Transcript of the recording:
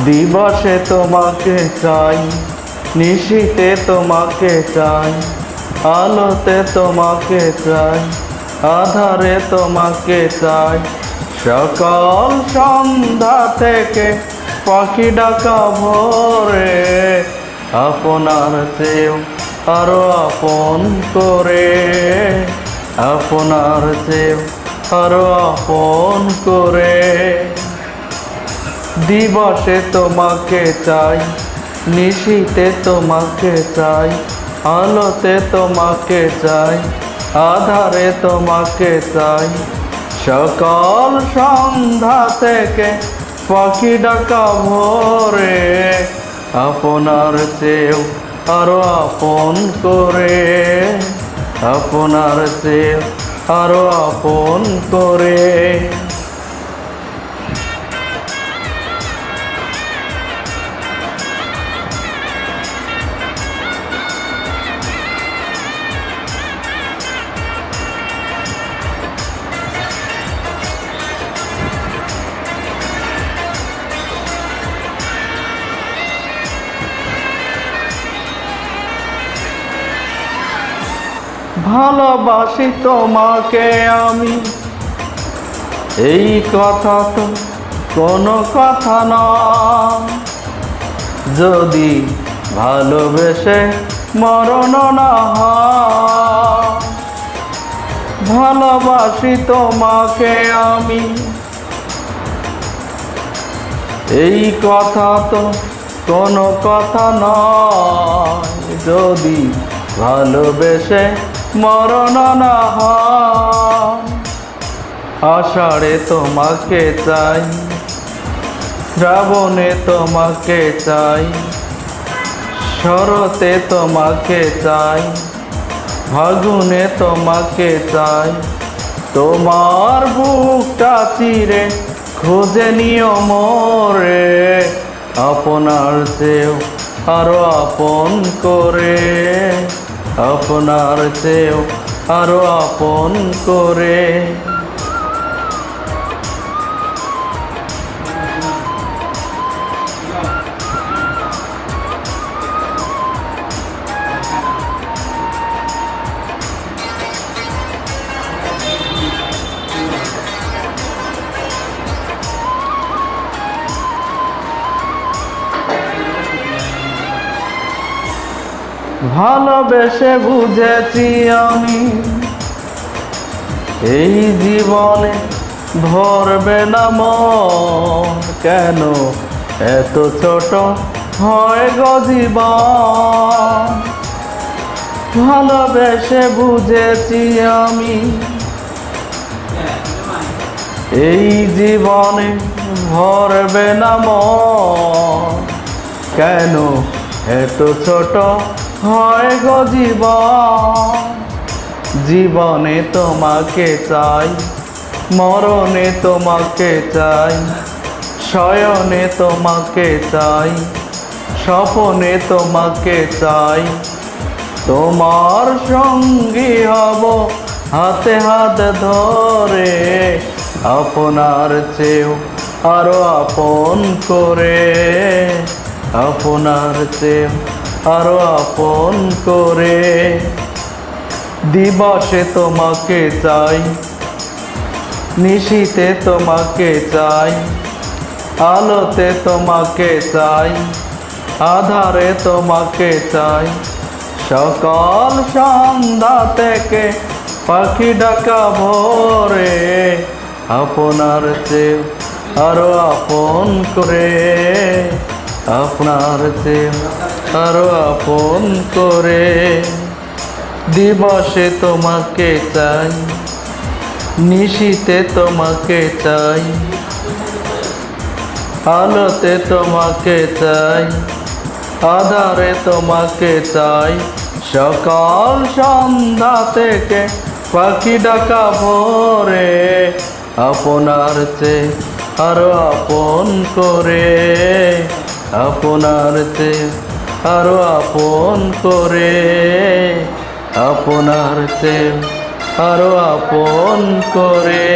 দিবসে তোমাকে চাই, নিশীতে তোমাকে চাই, আলোতে তোমাকে চাই, আধারে তোমাকে চাই। সকাল সন্ধ্যা থেকে পাখি ডাকা ভোরে, আপনার চেয়েও আরো আপন করে, আপনার চেয়েও আরো আপন করে। দিবসে তোমাকে চাই, নিশীতে তোমাকে চাই, আলোতে তোমাকে চাই, আধারে তোমাকে চাই। সকাল সন্ধ্যা থেকে পাখি ডাকা ভোরে, আপনার চেয়েও আরো আপন করে, আপনার চেয়েও আরো আপন করে। ভালোবাসি তোমাকে আমি, এই কথা তো কোনো কথা নয়। যদি ভালোবেসে মরণ না হয়, ভালোবাসি তোমাকে আমি, এই কথা তো কোনো কথা নয়। যদি ভালোবেসে মরণ না হয়, আষাঢ়ে তোমাকে চাই, শ্রাবণে তোমাকে চাই, শরতে তোমাকে চাই, ফাগুনে তোমাকে চাই। তোমার বুকটা চিরে খুঁজে নিও মোরে, আপনার চেয়েও আরো আপন করে, আপনার চেয়েও আরো আপন করে। ভালোবেসে বুঝেছি আমি, এই জীবনে ধরবে না মন। কেন এত ছোট হয় গো জীবন? ভালোবেসে বুঝেছি আমি, এই জীবনে ধরবে না মন। কেন এত ছোট হয় গো জীবন? জীবনে তোমাকে চাই, মরণে তোমাকে চাই, শয়নে তোমাকে চাই, স্বপনে তোমাকে চাই। তোমার সঙ্গী হব হাতে হাত ধরে, আপনার চেয়েও আরো আপন করে, আপনার চেয়েও আরো আপন করে। দিবসে তোমাকে চাই, নিশীতে তোমাকে চাই, আলোতে তোমাকে চাই, আধারে তোমাকে চাই। সকাল সন্ধ্যা থেকে পাখি ডাকা ভোরে, আপনার চেয়েও আরো আপন করে, আপনার চেয়েও আরো আপন করে। দিবসে তোমাকে চাই, নিশীতে তোমাকে চাই, আলোতে তোমাকে চাই, আধারে তোমাকে চাই। সকাল সন্ধ্যা থেকে পাখি ডাকা ভোরে, আপনার চেয়ে আরো আপন করে, আপনার চেয়ে আরো আপন করে, আপনার চেয়ে আরো আপন করে।